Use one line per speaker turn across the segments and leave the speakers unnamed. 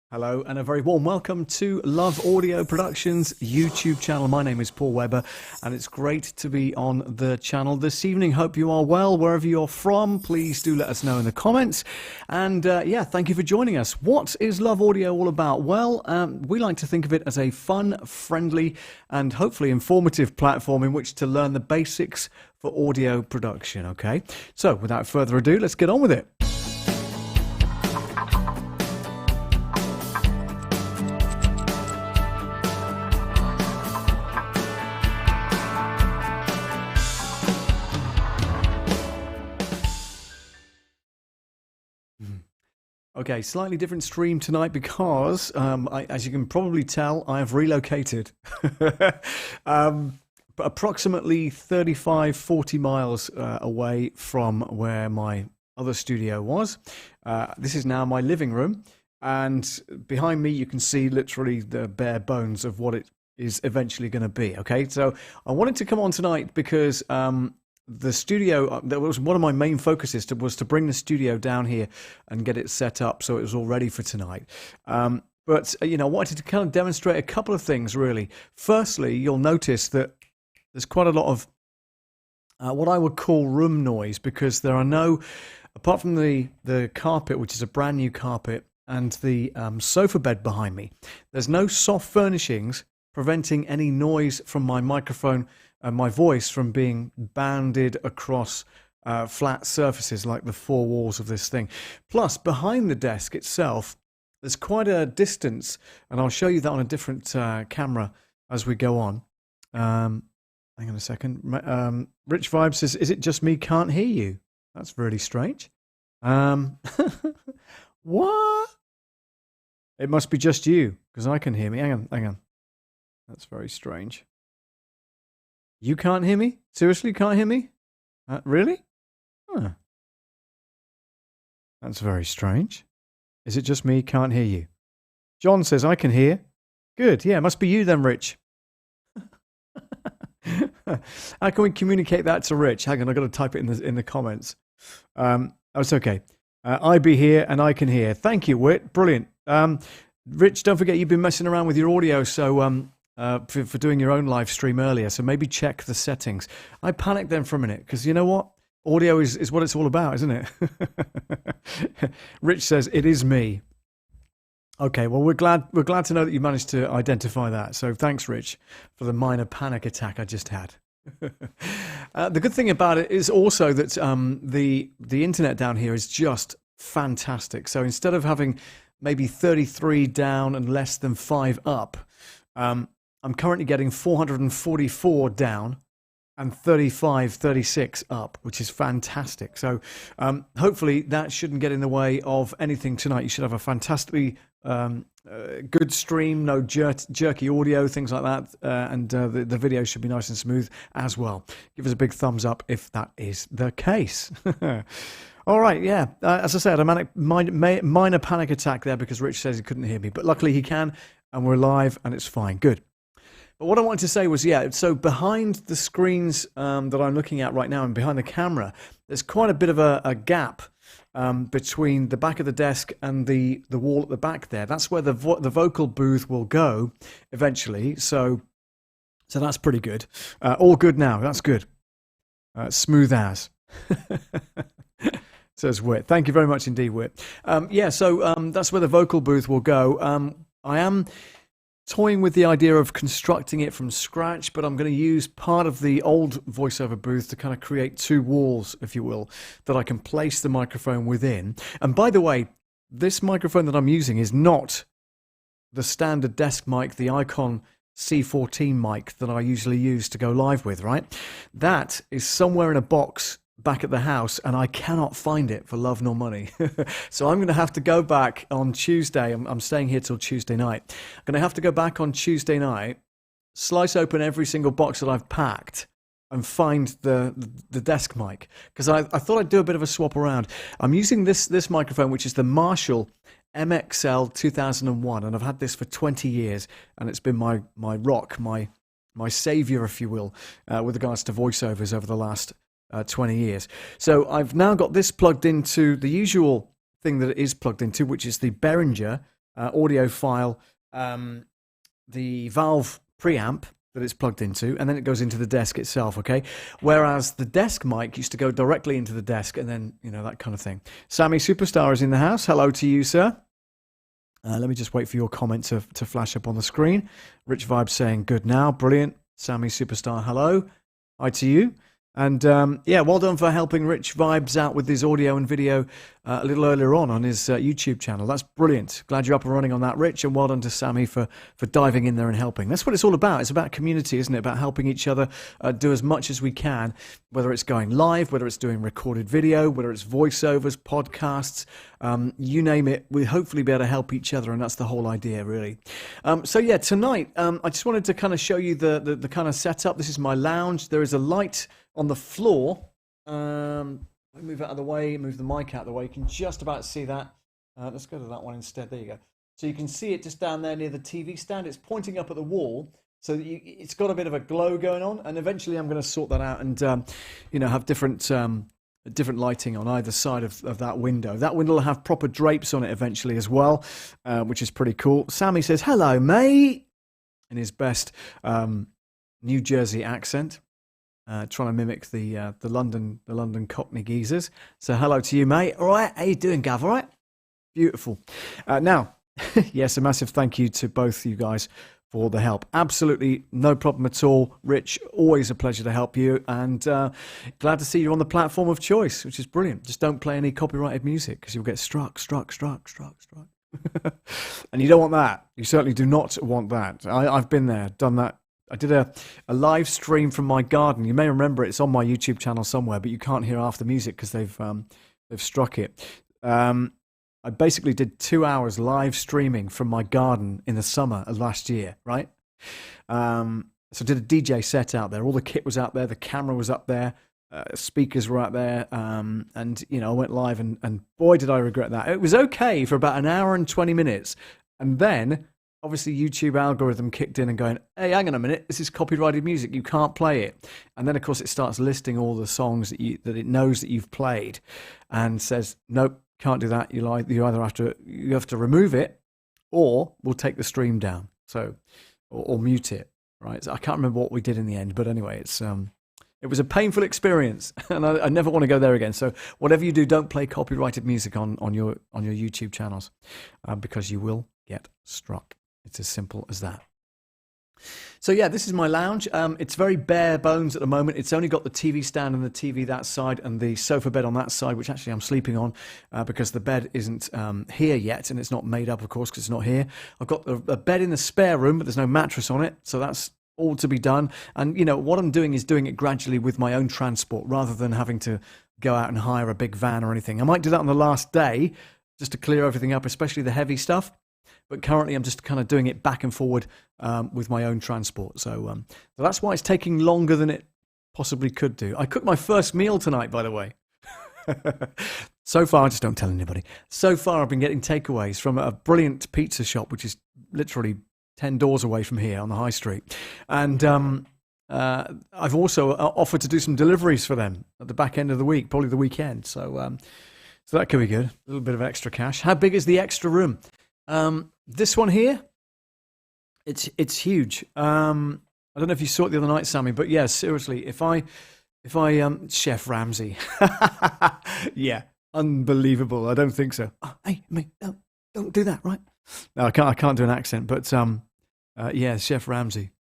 Hello and a very warm welcome to Love Audio Productions YouTube channel. My name is Paul Webber and it's great to be on the channel this evening. Hope you are well wherever you're from. Please do let us know in the comments. And yeah, thank you for joining us. What is Love Audio all about? Well, we like to think of it as a fun, friendly and hopefully informative platform in which to learn the basics for audio production. Okay, so without further ado, let's get on with it. Okay, slightly different stream tonight because, as you can probably tell, I have relocated approximately 35-40 miles away from where my other studio was. This is now my living room, and behind me you can see literally the bare bones of what it is eventually going to be. Okay, so I wanted to come on tonight because the studio, that was one of my main focuses, was to bring the studio down here and get it set up so it was all ready for tonight. But, you know, I wanted to kind of demonstrate a couple of things, really. Firstly, you'll notice that there's quite a lot of what I would call room noise, because there are no, apart from the carpet, which is a brand new carpet, and the sofa bed behind me, there's no soft furnishings preventing any noise from my microphone and my voice from being banded across flat surfaces like the four walls of this thing. Plus, behind the desk itself, there's quite a distance, and I'll show you that on a different camera as we go on. Hang on a second. Rich Vibe says, "Is it just me can't hear you?" That's really strange. What? It must be just you, because I can hear me. Hang on. That's very strange. You can't hear me? Seriously, can't hear me? Really? Huh. That's very strange. Is it just me can't hear you? John says, I can hear. Good. Yeah, it must be you then, Rich. How can we communicate that to Rich? Hang on, I've got to type it in the comments. Oh, it's okay. I be here and I can hear. Thank you, Whit. Brilliant. Rich, don't forget you've been messing around with your audio, so for doing your own live stream earlier, so maybe check the settings. I panicked then for a minute, because you know what? Audio is what it's all about, isn't it? Rich says, it is me. Okay, well, we're glad to know that you managed to identify that. So thanks, Rich, for the minor panic attack I just had. The good thing about it is also that the internet down here is just fantastic. So instead of having maybe 33 down and less than 5 up, I'm currently getting 444 down and 36 up, which is fantastic. So hopefully that shouldn't get in the way of anything tonight. You should have a fantastically good stream, no jerky audio, things like that, and the video should be nice and smooth as well. Give us a big thumbs up if that is the case. All right, yeah. As I said, a minor panic attack there because Rich says he couldn't hear me, but luckily he can, and we're live, and it's fine. Good. But what I wanted to say was, yeah, so behind the screens that I'm looking at right now and behind the camera, there's quite a bit of a gap between the back of the desk and the wall at the back there. That's where the vocal booth will go eventually. So that's pretty good. All good now. That's good. Smooth as. Says Whit. Thank you very much indeed, Whit. Yeah, so that's where the vocal booth will go. I am toying with the idea of constructing it from scratch, but I'm going to use part of the old voiceover booth to kind of create 2 walls, if you will, that I can place the microphone within. And by the way, this microphone that I'm using is not the standard desk mic, the Icon C14 mic that I usually use to go live with, right? That is somewhere in a box back at the house, and I cannot find it for love nor money. So I'm going to have to go back on Tuesday. I'm staying here till Tuesday night. I'm going to have to go back on Tuesday night, slice open every single box that I've packed, and find the desk mic, because I thought I'd do a bit of a swap around. I'm using this microphone, which is the Marshall MXL 2001, and I've had this for 20 years, and it's been my rock, my savior, if you will, with regards to voiceovers over the last 20 years. So I've now got this plugged into the usual thing that it is plugged into, which is the Behringer audio file, the valve preamp that it's plugged into, and then it goes into the desk itself, okay? Whereas the desk mic used to go directly into the desk and then, that kind of thing. Sammy Superstar is in the house. Hello to you, sir. Let me just wait for your comment to flash up on the screen. Rich Vibe saying good now. Brilliant. Sammy Superstar, hello. Hi to you. And well done for helping Rich Vibes out with his audio and video a little earlier on his YouTube channel. That's brilliant. Glad you're up and running on that, Rich, and well done to Sammy for diving in there and helping. That's what it's all about. It's about community, isn't it? About helping each other do as much as we can, whether it's going live, whether it's doing recorded video, whether it's voiceovers, podcasts, you name it. We'll hopefully be able to help each other, and that's the whole idea, really. Tonight, I just wanted to kind of show you the kind of setup. This is my lounge. There is a light on the floor. Move out of the way, move the mic out of the way. You can just about see that. Let's go to that one instead. There you go. So you can see it just down there near the TV stand. It's pointing up at the wall, so that it's got a bit of a glow going on. And eventually I'm going to sort that out and have different lighting on either side of that window. That window will have proper drapes on it eventually as well, which is pretty cool. Sammy says, hello, mate, in his best New Jersey accent. Trying to mimic the London Cockney geezers. So hello to you, mate. All right, how you doing, Gav? All right, beautiful. Now, yes, a massive thank you to both you guys for the help. Absolutely no problem at all, Rich. Always a pleasure to help you, and glad to see you on the platform of choice, which is brilliant. Just don't play any copyrighted music because you'll get struck. And you don't want that. You certainly do not want that. I've been there, done that. I did a live stream from my garden. You may remember it. It's on my YouTube channel somewhere, but you can't hear half the music because they've struck it. I basically did 2 hours live streaming from my garden in the summer of last year, right? So I did a DJ set out there. All the kit was out there. The camera was up there. Speakers were out there. And, I went live and boy, did I regret that. It was okay for about an hour and 20 minutes. And then obviously YouTube algorithm kicked in and going, hey, hang on a minute, this is copyrighted music, you can't play it. And then of course it starts listing all the songs that it knows that you've played and says, nope, can't do that. You either have to remove it, or we'll take the stream down. So or mute it, right? So I can't remember what we did in the end, but anyway, it was a painful experience, and I never want to go there again. So whatever you do, don't play copyrighted music on your YouTube channels, because you will get struck. It's as simple as that. So yeah, this is my lounge. It's very bare bones at the moment. It's only got the TV stand and the TV that side and the sofa bed on that side, which actually I'm sleeping on because the bed isn't here yet, and it's not made up, of course, because it's not here. I've got a bed in the spare room, but there's no mattress on it, so that's all to be done. And what I'm doing is doing it gradually with my own transport rather than having to go out and hire a big van or anything. I might do that on the last day just to clear everything up, especially the heavy stuff. But currently, I'm just kind of doing it back and forward with my own transport. So that's why it's taking longer than it possibly could do. I cooked my first meal tonight, by the way. So far, just don't tell anybody. So far, I've been getting takeaways from a brilliant pizza shop, which is literally 10 doors away from here on the high street. And I've also offered to do some deliveries for them at the back end of the week, probably the weekend. So that could be good. A little bit of extra cash. How big is the extra room? This one here, it's huge. I don't know if you saw it the other night, Sammy, but yeah, seriously, if I Chef Ramsay, yeah, unbelievable. I don't think so. Oh, hey, mate, don't do that, right? No, I can't do an accent, but yeah, Chef Ramsay.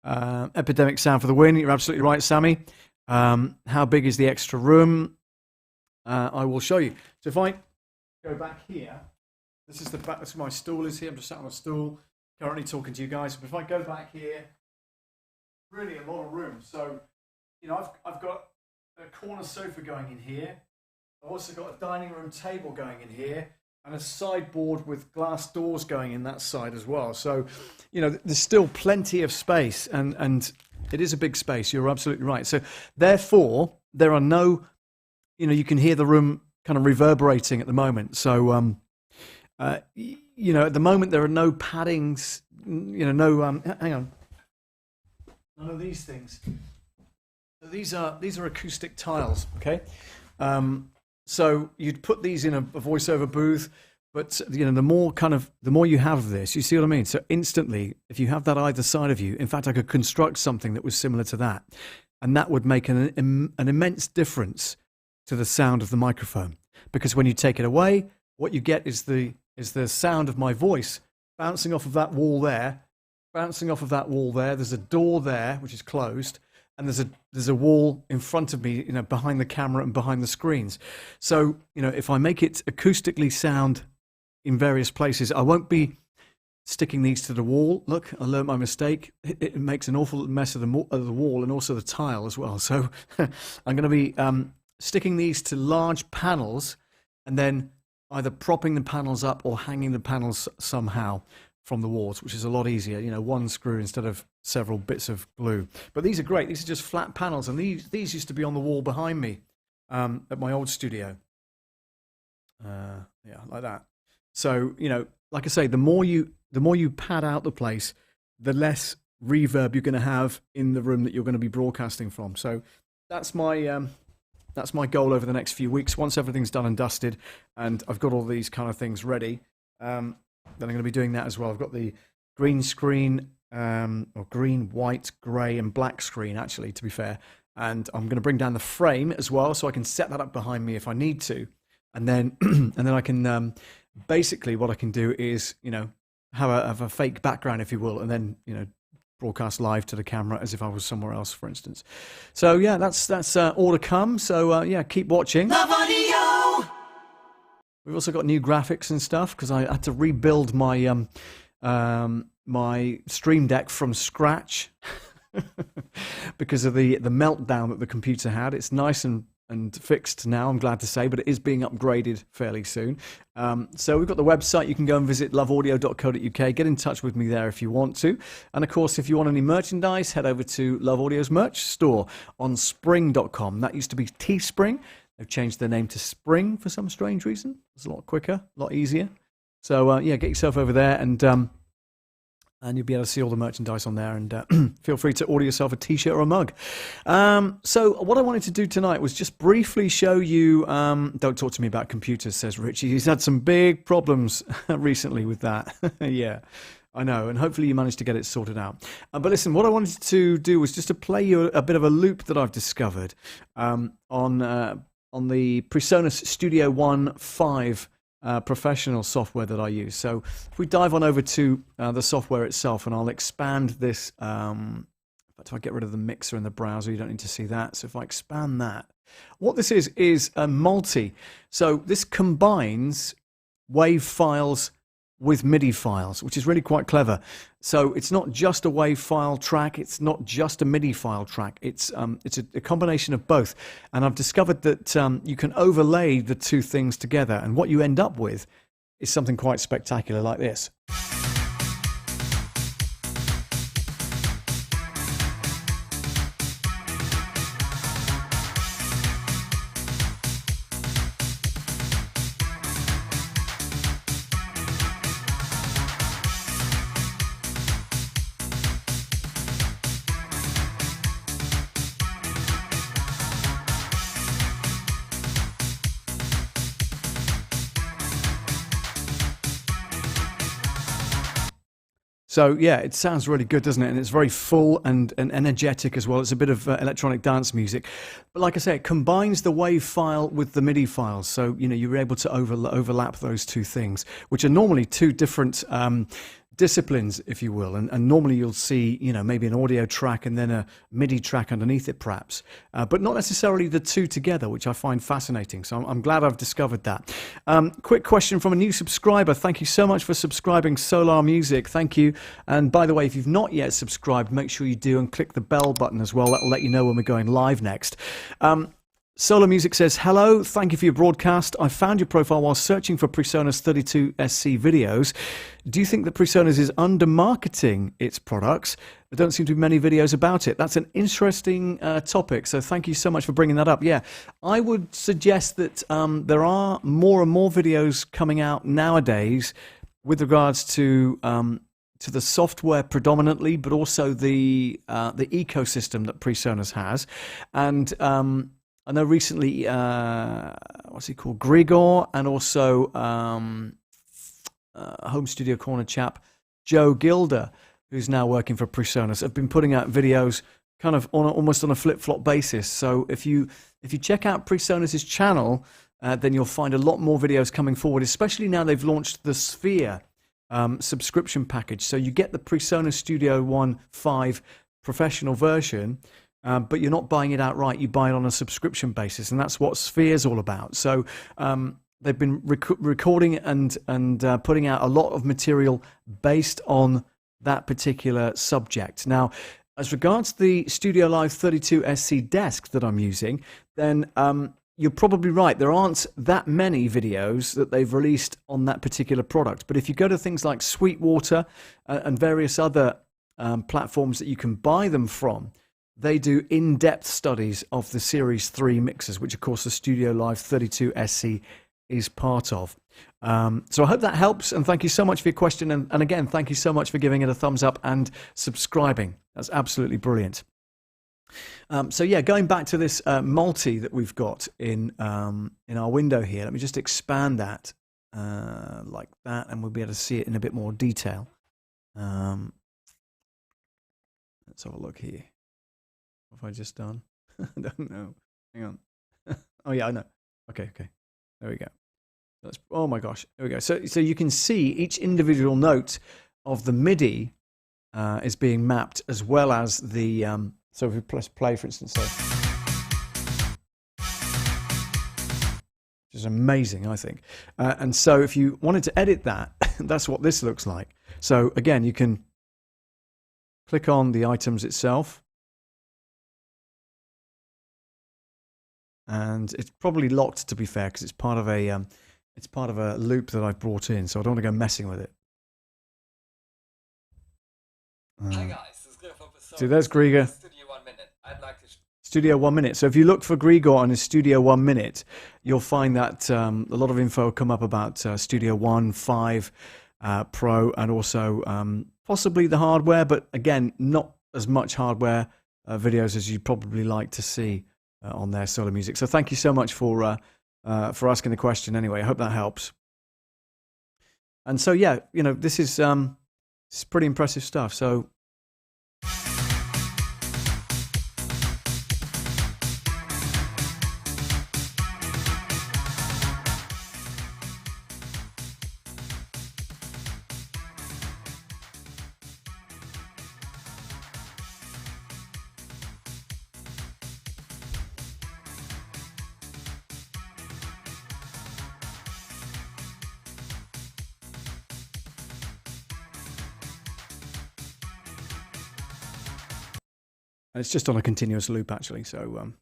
Epidemic sound for the win. You're absolutely right, Sammy. How big is the extra room? I will show you. So if I go back here. This is the back. This is my stool is here. I'm just sat on a stool, currently talking to you guys. But if I go back here, really a lot of room. So, I've got a corner sofa going in here. I've also got a dining room table going in here, and a sideboard with glass doors going in that side as well. So, there's still plenty of space, and it is a big space. You're absolutely right. So, therefore, there are no, you can hear the room kind of reverberating at the moment. So, at the moment there are no paddings, no, hang on, none of these things. So these are acoustic tiles, okay? So you'd put these in a voiceover booth But the more you have of this, you see what I mean? So instantly, if you have that either side of you, in fact, I could construct something that was similar to that, and that would make an immense difference to the sound of the microphone. Because when you take it away, what you get is the sound of my voice bouncing off of that wall there, bouncing off of that wall there. There's a door there which is closed, and there's a wall in front of me, behind the camera and behind the screens. So if I make it acoustically sound in various places, I won't be sticking these to the wall. Look, I learned my mistake. It makes an awful mess of the wall and also the tile as well. So I'm going to be sticking these to large panels and then either propping the panels up or hanging the panels somehow from the walls, which is a lot easier, one screw instead of several bits of glue. But these are great. These are just flat panels, and these used to be on the wall behind me at my old studio. Yeah, like that. So, like I say, the more you pad out the place, the less reverb you're going to have in the room that you're going to be broadcasting from. So that's my goal over the next few weeks. Once everything's done and dusted, and I've got all these kind of things ready, then I'm going to be doing that as well. I've got the green screen, or green, white, grey, and black screen, actually, to be fair. And I'm going to bring down the frame as well, so I can set that up behind me if I need to. And then I can basically what I can do is have a fake background, if you will, and then broadcast live to the camera as if I was somewhere else, for instance. So yeah, that's all to come. So yeah, keep watching. Love Audio. We've also got new graphics and stuff because I had to rebuild my my Stream Deck from scratch because of the meltdown that the computer had. It's nice and fixed now, I'm glad to say, but it is being upgraded fairly soon. So we've got the website. You can go and visit loveaudio.co.uk. Get in touch with me there if you want to. And of course, if you want any merchandise, head over to Love Audio's merch store on spring.com. That used to be Teespring. They've changed their name to Spring for some strange reason. It's a lot quicker, a lot easier. So yeah, get yourself over there and you'll be able to see all the merchandise on there, and feel free to order yourself a t-shirt or a mug. So what I wanted to do tonight was just briefly show you, don't talk to me about computers, says Richie. He's had some big problems recently with that. Yeah, I know, and hopefully you managed to get it sorted out. But listen, what I wanted to do was just to play you a bit of a loop that I've discovered on the Presonus Studio One 5 professional software that I use. So if we dive on over to the software itself, and I'll expand this, if I get rid of the mixer in the browser, you don't need to see that. So if I expand that, what this is a multi. So this combines WAV files with MIDI files, which is really quite clever. So it's not just a WAV file track, it's not just a MIDI file track, it's a combination of both. And I've discovered that you can overlay the two things together, and what you end up with is something quite spectacular like this. So yeah, it sounds really good, doesn't it? And it's very full and energetic as well. It's a bit of electronic dance music. But like I say, it combines the WAV file with the MIDI files. So, you're able to overlap those two things, which are normally two different disciplines, if you will, and normally you'll see maybe an audio track and then a MIDI track underneath it perhaps, but not necessarily the two together, which I find fascinating. So I'm glad I've discovered that. Quick question from a new subscriber. Thank you so much for subscribing, Solar Music. Thank you. And by the way, if you've not yet subscribed, make sure you do, and click the bell button as well. That'll let you know when we're going live next. Solar Music says, hello, thank you for your broadcast. I found your profile while searching for Presonus 32SC videos. Do you think that Presonus is under-marketing its products? There don't seem to be many videos about it. That's an interesting topic, so thank you so much for bringing that up. Yeah, I would suggest that there are more and more videos coming out nowadays with regards to the software predominantly, but also the ecosystem that Presonus has. And I know recently, what's he called, Grigor, and also home studio corner chap, Joe Gilder, who's now working for Presonus, have been putting out videos kind of almost on a flip-flop basis. So if you check out Presonus's channel, then you'll find a lot more videos coming forward, especially now they've launched the Sphere subscription package. So you get the Presonus Studio One 5 professional version, but you're not buying it outright. You buy it on a subscription basis, and that's what Sphere's all about. So they've been recording and putting out a lot of material based on that particular subject. Now, as regards the Studiolive 32SC desk that I'm using, then you're probably right. There aren't that many videos that they've released on that particular product. But if you go to things like Sweetwater and various other platforms that you can buy them from, they do in-depth studies of the Series 3 mixers, which of course the Studiolive 32SC is part of. So I hope that helps, and thank you so much for your question, and again, thank you so much for giving it a thumbs up and subscribing. That's absolutely brilliant. So yeah, going back to this multi that we've got in our window here, let me just expand that like that, and we'll be able to see it in a bit more detail. Let's have a look here. What have I just done? I don't know. Hang on. Oh yeah, I know. Okay. There we go. Oh my gosh. There we go. So you can see each individual note of the MIDI is being mapped, as well as the. So if we press play, for instance, which is amazing, I think. And so if you wanted to edit that, that's what this looks like. So again, you can click on the items itself. And it's probably locked, to be fair, because it's part of a loop that I've brought in, so I don't want to go messing with it.
Hi guys, this is Gregor from Presonus.
So there's Gregor.
Studio 1 minute. I'd like to
Studio 1 minute. So if you look for Gregor on his Studio 1 minute, you'll find that a lot of info will come up about Studio One 5 Pro, and also possibly the hardware, but again, not as much hardware videos as you'd probably like to see on their solo music. So thank you so much for asking the question anyway. I hope that helps. And so yeah, you know, this is pretty impressive stuff. So and it's just on a continuous loop, actually. So,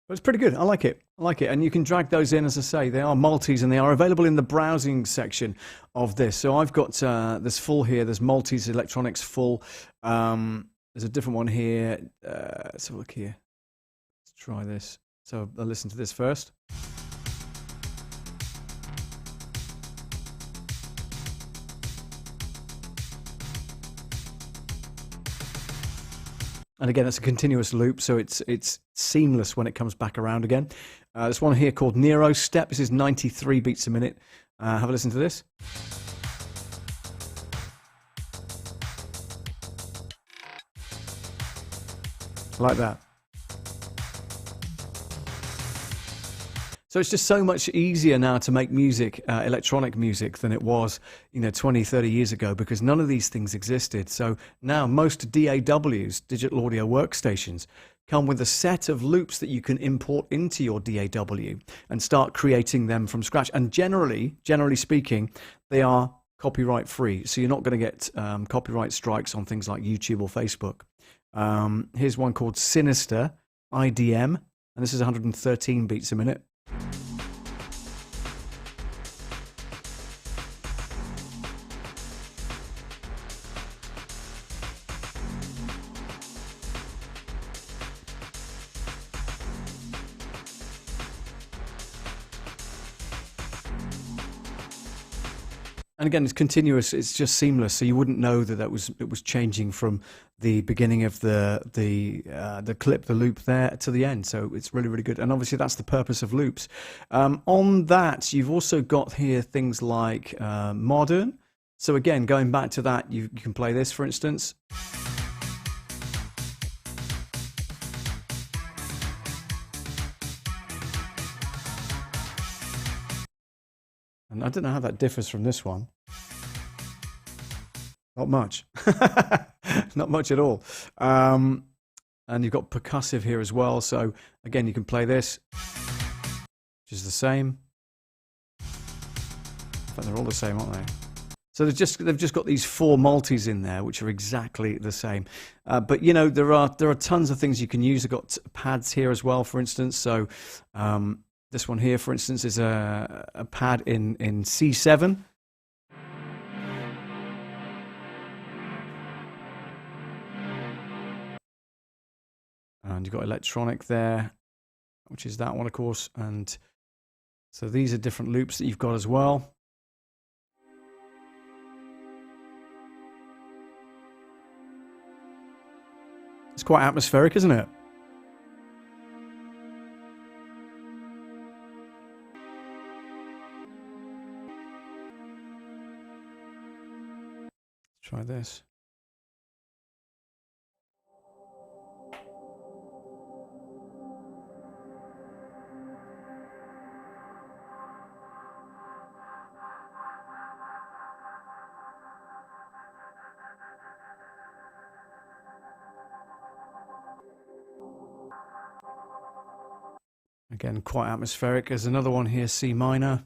but it's pretty good. I like it. And you can drag those in, as I say. They are multis, and they are available in the browsing section of this. So I've got this full here. There's multis, electronics full. There's a different one here. Let's have a look here. Let's try this. So I'll listen to this first. And again, it's a continuous loop, so it's seamless when it comes back around again. This one here called Nero Step. This is 93 beats a minute. Have a listen to this. Like that. So it's just so much easier now to make music, electronic music, than it was, 20, 30 years ago, because none of these things existed. So now most DAWs, digital audio workstations, come with a set of loops that you can import into your DAW and start creating them from scratch. And generally speaking, they are copyright free. So you're not going to get copyright strikes on things like YouTube or Facebook. Here's one called Sinister IDM, and this is 113 beats a minute. And again, it's continuous. It's just seamless, so you wouldn't know that it was changing from the beginning of the clip, the loop there to the end. So it's really, really good. And obviously, that's the purpose of loops. On that, you've also got here things like modern. So again, going back to that, you can play this, for instance. And I don't know how that differs from this one. Not much. Not much at all. And you've got percussive here as well. So again, you can play this, which is the same. In fact, they're all the same, aren't they? So they've just got these 4 multis in there, which are exactly the same. But you know, there are tons of things you can use. I've got pads here as well, for instance. So this one here, for instance, is a pad in C7. And you've got electronic there, which is that one, of course. And so these are different loops that you've got as well. It's quite atmospheric, isn't it? Try this. Again, quite atmospheric. There's another one here, C minor.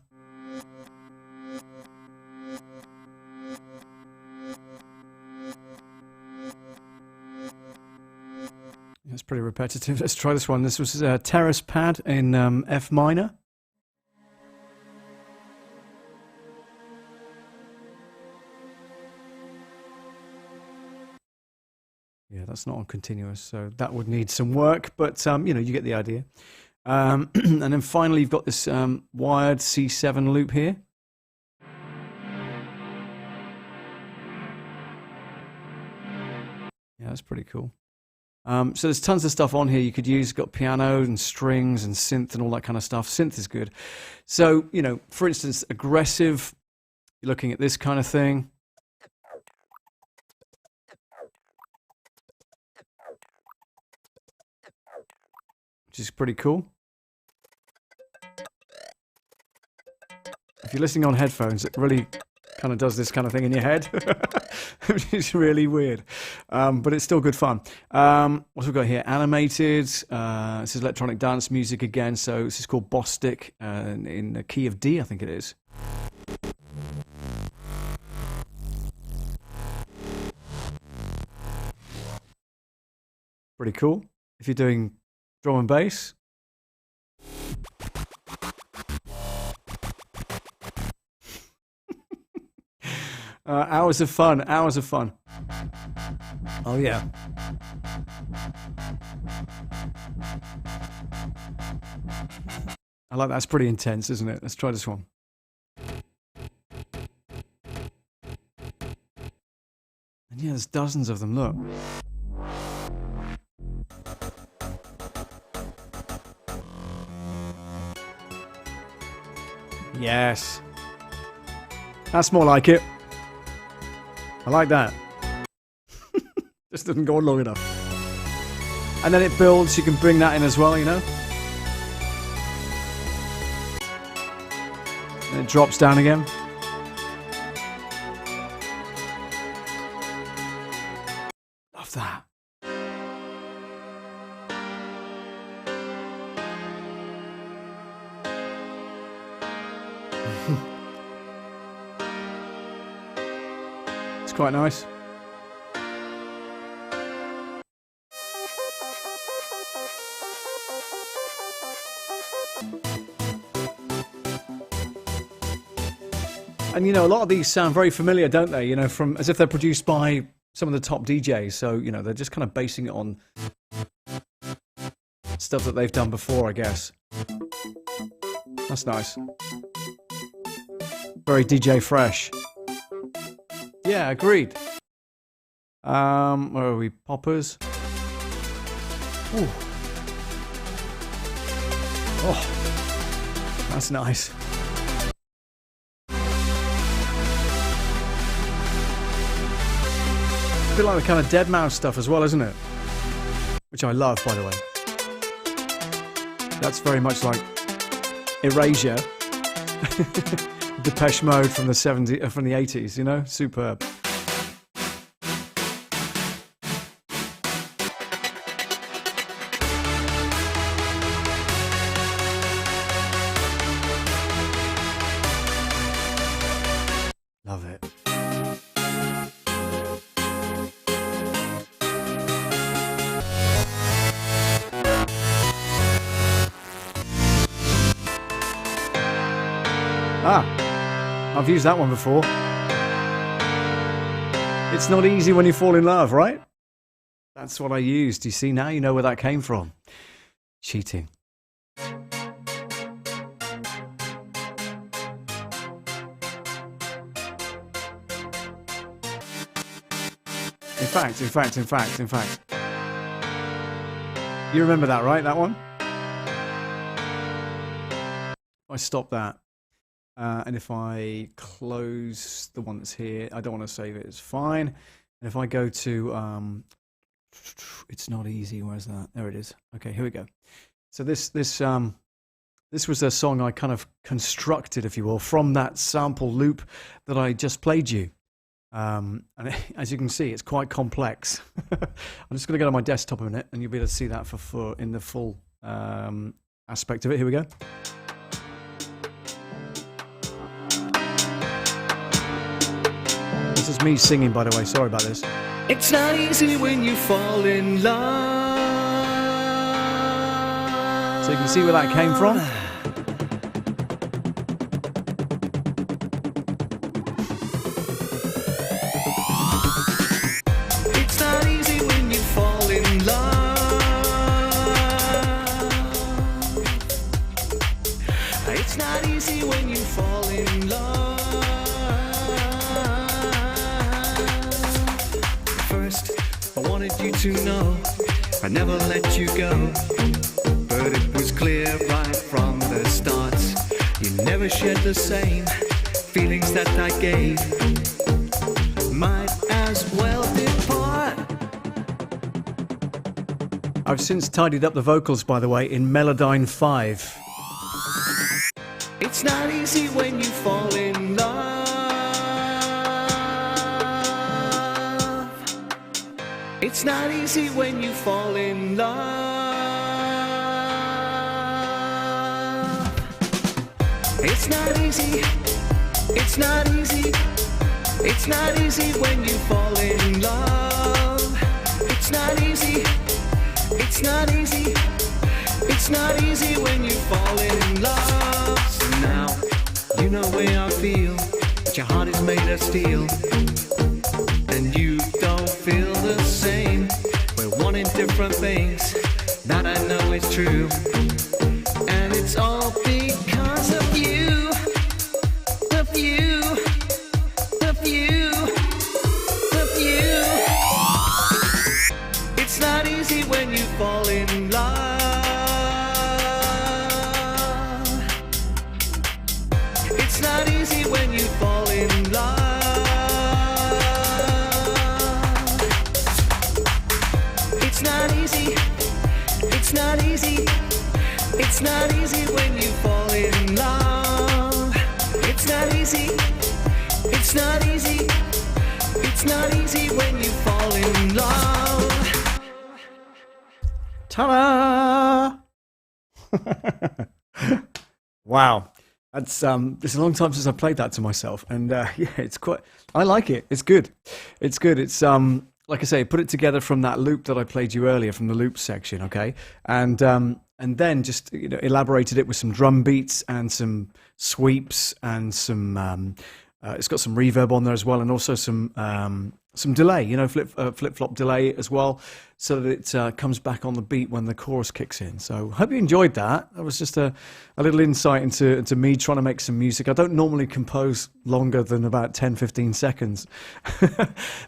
It's pretty repetitive. Let's try this one. This was a terrace pad in F minor. Yeah, that's not on continuous, so that would need some work, but you know, you get the idea. And then finally, you've got this wired C7 loop here. Yeah, that's pretty cool. So there's tons of stuff on here you could use. You've got piano and strings and synth and all that kind of stuff. Synth is good. So, you know, for instance, aggressive, you're looking at this kind of thing. Which is pretty cool. If you're listening on headphones, it really kind of does this kind of thing in your head, which is really weird, but it's still good fun. What have we got here? Animated. This is electronic dance music again. So this is called Bostic in the key of D, I think it is. Pretty cool. If you're doing drum and bass. Hours of fun, hours of fun. Oh yeah. I like that. It's pretty intense, isn't it? Let's try this one. And yeah, there's dozens of them, look. Yes. That's more like it. I like that. Just doesn't go on long enough. And then it builds, you can bring that in as well, you know. And it drops down again. Love that. It's quite nice. And you know, a lot of these sound very familiar, don't they? You know, from as if they're produced by some of the top DJs. So, you know, they're just kind of basing it on stuff that they've done before, I guess. That's nice. Very DJ fresh. Yeah, agreed. Where are we? Poppers. Ooh. Oh, that's nice. A bit like the kind of Dead Mouse stuff as well, isn't it? Which I love, by the way. That's very much like Erasure, Depeche Mode from the 80s, you know? Superb. Love it. I've used that one before. It's not easy when you fall in love, right? That's what I used. You see, now you know where that came from. Cheating. In fact. You remember that, right? That one? I stop that. And if I close the one that's here, I don't want to save it, it's fine. And if I go to, it's not easy, where's that? There it is. Okay, here we go. So this was a song I kind of constructed, if you will, from that sample loop that I just played you. And as you can see, it's quite complex. I'm just going to go to my desktop a minute, and you'll be able to see that for in the full aspect of it. Here we go. This is me singing, by the way. Sorry about this.
It's not easy when you fall in love.
So you can see where that came from.
It's not easy when you fall in love. It's not easy when you fall in love. I wanted you to know I never let you go, but it was clear right from the start you never shared the same feelings that I gave. Might as well depart.
I've since tidied up the vocals, by the way, in Melodyne 5.
It's not easy when you fall in love. It's not easy when you fall in love. It's not easy. It's not easy. It's not easy when you fall in love. It's not easy. It's not easy. It's not easy when you fall in love. So now you know where I feel, that your heart is made of steel, and you don't feel the same. We're wanting different things, that I know is true, and it's all because of you, of you, of you, of you. It's not easy when you fall in love. It's not easy when you fall in love. It's not easy. It's not easy. It's not easy when you fall in love. It's not easy. It's not easy. It's not easy when you fall in love.
Ta-da! Wow. That's it's a long time since I played that to myself, and yeah, it's quite. I like it. It's good. It's good. It's like I say, put it together from that loop that I played you earlier, from the loop section, okay, and then just elaborated it with some drum beats and some sweeps and some It's got some reverb on there as well, and also some delay, flip-flop delay as well, so that it comes back on the beat when the chorus kicks in. So hope you enjoyed that. That was just a little insight into me trying to make some music. I don't normally compose longer than about 10, 15 seconds,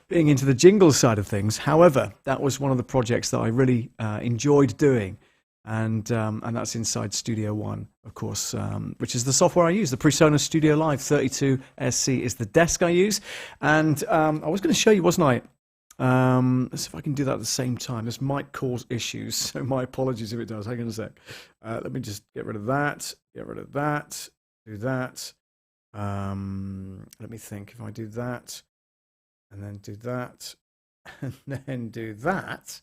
being into the jingle side of things. However, that was one of the projects that I really enjoyed doing. And that's inside Studio One, of course, which is the software I use. The presonus Studiolive 32SC is the desk I use. And I was going to show you, wasn't I? Let's see if I can do that at the same time. This might cause issues, so my apologies if it does. Hang on a sec. Let me just get rid of that, do that. Let me think. If I do that, and then do that, and then do that,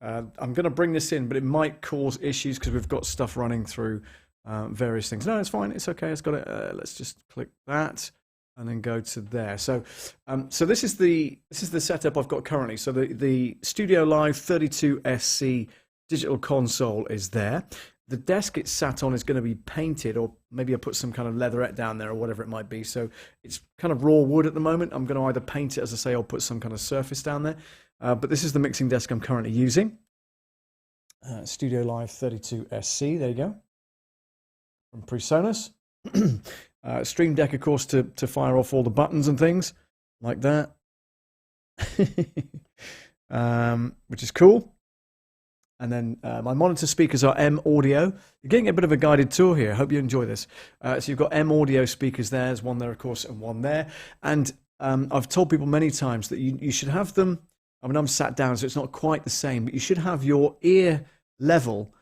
I'm going to bring this in, but it might cause issues because we've got stuff running through various things. No, it's fine. It's okay. It's got it. Let's just click that and then go to there. So this is the setup I've got currently. So the Studiolive 32SC digital console is there. The desk it's sat on is going to be painted, or maybe I put some kind of leatherette down there or whatever it might be. So it's kind of raw wood at the moment. I'm going to either paint it, as I say, or put some kind of surface down there. But this is the mixing desk I'm currently using. Studiolive 32SC, there you go. From PreSonus. Stream Deck, of course, to fire off all the buttons and things like that. Which is cool. And then my monitor speakers are M Audio. You're getting a bit of a guided tour here. I hope you enjoy this. So you've got M Audio speakers there. There's one there, of course, and one there. And I've told people many times that you should have them. I mean, I'm sat down, so it's not quite the same, but you should have your ear level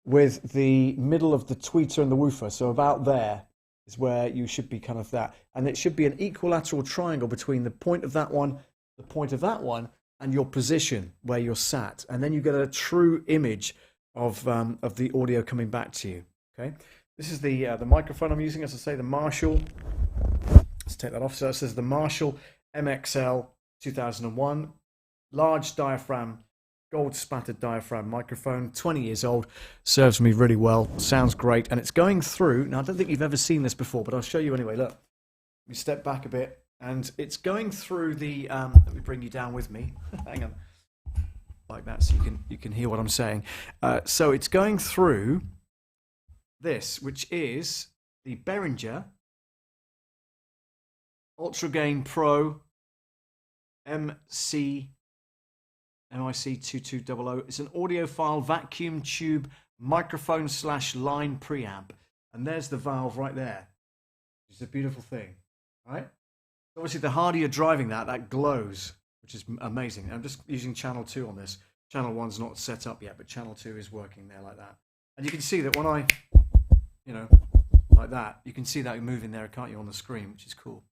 with the middle of the tweeter and the woofer. So about there is where you should be, kind of that. And it should be an equilateral triangle between the point of that one, the point of that one, and your position where you're sat. And then you get a true image of the audio coming back to you. Okay. This is the microphone I'm using, as I say, the Marshall. Let's take that off. So this is the Marshall MXL 2001. Large diaphragm, gold spattered diaphragm microphone, 20 years old, serves me really well, sounds great, and it's going through. Now, I don't think you've ever seen this before, but I'll show you anyway. Look, we step back a bit, and it's going through the. Let me bring you down with me. Hang on, like that, so you can hear what I'm saying. So it's going through this, which is the Behringer Ultra Gain Pro MIC2200. It's an audiophile vacuum tube microphone / line preamp. And there's the valve right there. It's a beautiful thing, right? Obviously, the harder you're driving that glows, which is amazing. I'm just using channel 2 on this. Channel 1's not set up yet, but channel 2 is working there like that. And you can see that when I, like that, you can see that moving there, can't you, on the screen, which is cool.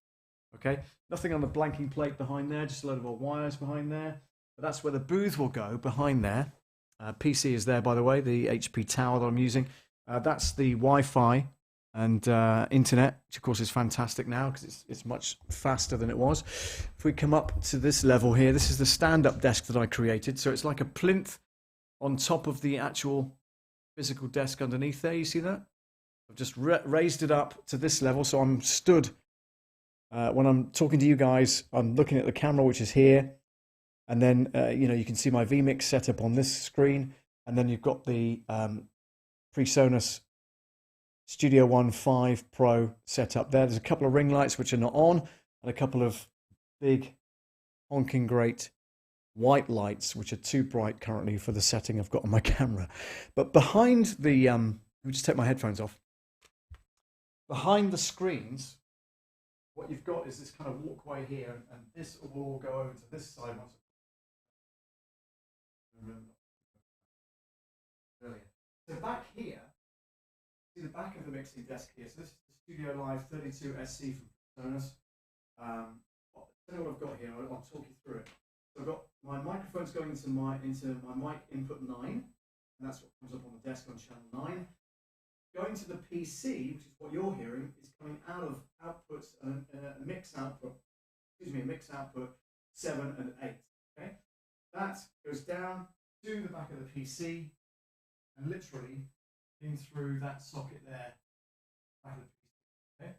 Okay, nothing on the blanking plate behind there, just a load of old wires behind there. But that's where the booth will go, behind there. PC is there, by the way, the HP tower that I'm using. That's the Wi-Fi and internet, which of course is fantastic now because it's much faster than it was. If we come up to this level here, this is the stand-up desk that I created. So it's like a plinth on top of the actual physical desk underneath there. You see that? I've just raised it up to this level, so I'm stood. When I'm talking to you guys, I'm looking at the camera, which is here. And then, you can see my vMix setup on this screen. And then you've got the PreSonus Studio One 5 Pro setup there. There's a couple of ring lights which are not on, and a couple of big, honking great white lights, which are too bright currently for the setting I've got on my camera. But behind the, let me just take my headphones off. Behind the screens, what you've got is this kind of walkway here, and this will all go over to this side once. Brilliant. So back here, see the back of the mixing desk here. So this is the Studiolive 32SC from PreSonus. I don't know what I've got here. I'll talk you through it. So I've got my microphones going into my mic input 9, and that's what comes up on the desk on channel 9. Going to the PC, which is what you're hearing, is coming out of outputs and a mix output 7 and 8. Okay, that goes down to the back of the PC and literally in through that socket there. Back of the PC. Okay,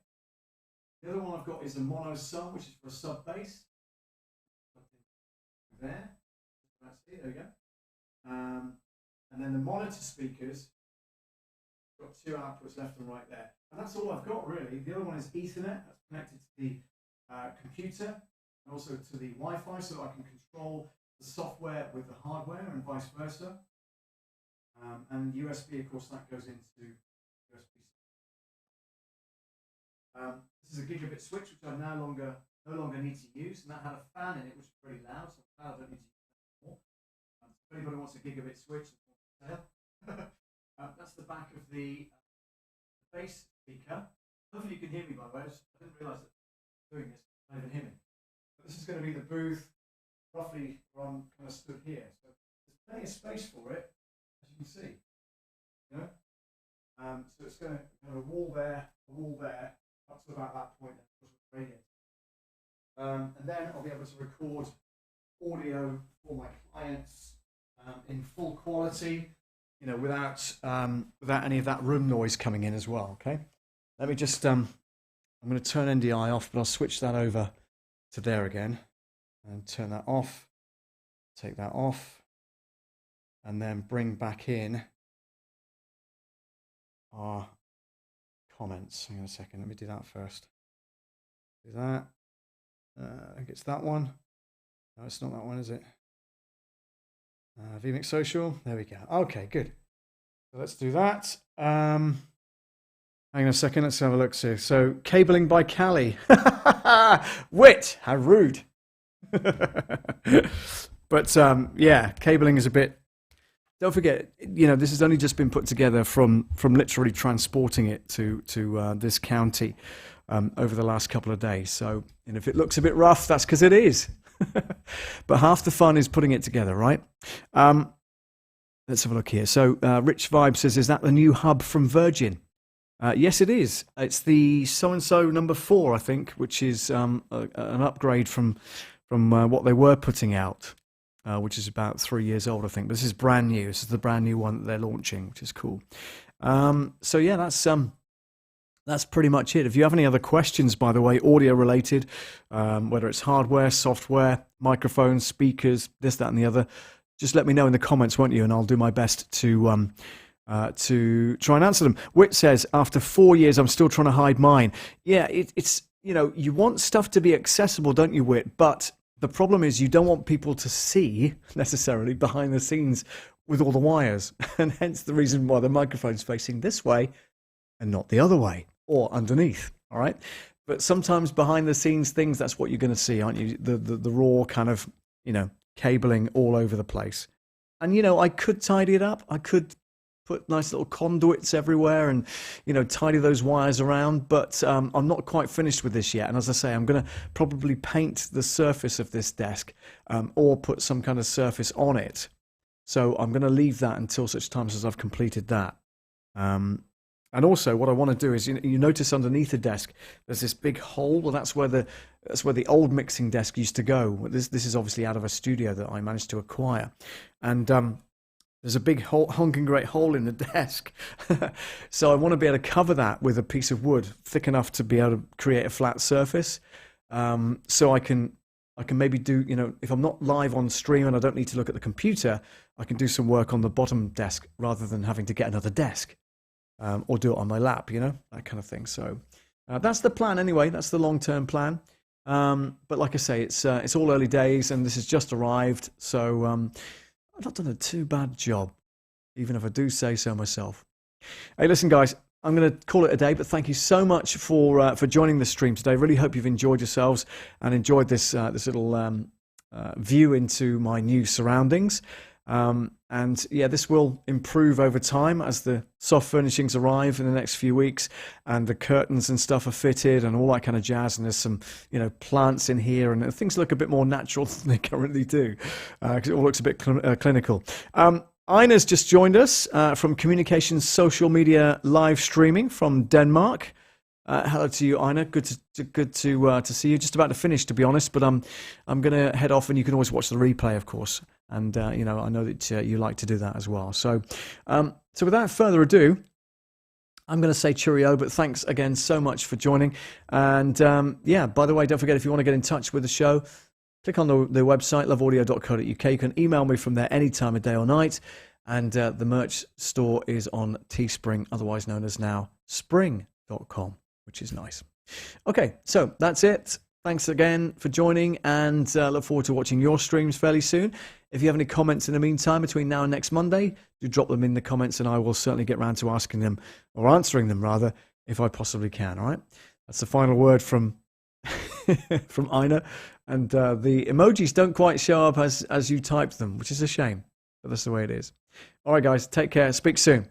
The other one I've got is a mono sub, which is for a sub bass. There. That's it, there we go. And then the monitor speakers, got two outputs left and right there. And that's all I've got really. The other one is Ethernet, that's connected to the computer and also to the Wi-Fi so that I can control the software with the hardware and vice versa. And USB, of course, that goes into USB. This is a gigabit switch, which I no longer need to use, and that had a fan in it, which is pretty loud, so I don't need to use that anymore. If anybody wants a gigabit switch, that's the back of the bass speaker. Hopefully you can hear me, by the way. I didn't realise that I was doing this. I don't even hear me. But this is going to be the booth, roughly where I'm kind of stood here. So there's plenty of space for it, as you can see. You know? So it's going to have a wall there, up to about that point. And then I'll be able to record audio for my clients in full quality, you know, without any of that room noise coming in as well. Okay, let me just I'm going to turn NDI off, but I'll switch that over to there again and turn that off, take that off, and then bring back in our comments. Hang on a second, let me do that first. Do that. I think it's that one. No, it's not that one, is it? vMix Social. There we go. Okay, good. So let's do that. Hang on a second. Let's have a look. So cabling by Callie. Wit. How rude. But yeah, cabling is a bit. Don't forget, you know, this has only just been put together from literally transporting it to this county over the last couple of days. So, and if it looks a bit rough, that's because it is. But half the fun is putting it together, right? Let's have a look here. So Rich Vibe says, is that the new hub from Virgin? Yes, it is. It's the so-and-so number 4, I think, which is an upgrade from what they were putting out, which is about 3 years old, I think. But this is brand new. This is the brand new one that they're launching, which is cool. So yeah, that's pretty much it. If you have any other questions, by the way, audio related, whether it's hardware, software, microphones, speakers, this, that, and the other, just let me know in the comments, won't you? And I'll do my best to try and answer them. Whit says, after 4 years, I'm still trying to hide mine. Yeah, it's, you know, you want stuff to be accessible, don't you, Whit? But the problem is you don't want people to see necessarily behind the scenes with all the wires. And hence the reason why the microphone's facing this way and not the other way or underneath. All right. But sometimes behind the scenes things, that's what you're going to see, aren't you? The raw kind of, you know, cabling all over the place. And, you know, I could tidy it up. I could put nice little conduits everywhere and, you know, tidy those wires around. But I'm not quite finished with this yet. And as I say, I'm going to probably paint the surface of this desk or put some kind of surface on it. So I'm going to leave that until such times as I've completed that. And also what I want to do is, you notice underneath the desk, there's this big hole. Well, that's where the old mixing desk used to go. This is obviously out of a studio that I managed to acquire. And there's a big honking great hole in the desk. So I want to be able to cover that with a piece of wood thick enough to be able to create a flat surface. So I can maybe do, you know, if I'm not live on stream and I don't need to look at the computer, I can do some work on the bottom desk rather than having to get another desk. Or do it on my lap, you know, that kind of thing. So that's the plan anyway. That's the long-term plan. But like I say, it's all early days, and this has just arrived. So I've not done a too bad job, even if I do say so myself. Hey, listen, guys, I'm going to call it a day. But thank you so much for joining the stream today. Really hope you've enjoyed yourselves and enjoyed this little view into my new surroundings. And yeah, this will improve over time as the soft furnishings arrive in the next few weeks and the curtains and stuff are fitted and all that kind of jazz. And there's some, you know, plants in here and things look a bit more natural than they currently do because it all looks a bit clinical. Ina's just joined us from Communications Social Media live streaming from Denmark. Hello to you, Ina. Good to see you. Just about to finish, to be honest, but I'm going to head off, and you can always watch the replay, of course. And you know, I know that you like to do that as well. So, so without further ado, I'm going to say cheerio, but thanks again so much for joining. And yeah, by the way, don't forget, if you want to get in touch with the show, click on the website, loveaudio.co.uk. You can email me from there any time of day or night. And the merch store is on Teespring, otherwise known as now spring.com, which is nice. Okay, so that's it. Thanks again for joining, and look forward to watching your streams fairly soon. If you have any comments in the meantime between now and next Monday, do drop them in the comments, and I will certainly get round to asking them, or answering them rather, if I possibly can. All right, that's the final word from from Ina, and the emojis don't quite show up as you typed them, which is a shame, but that's the way it is. All right, guys, take care. Speak soon.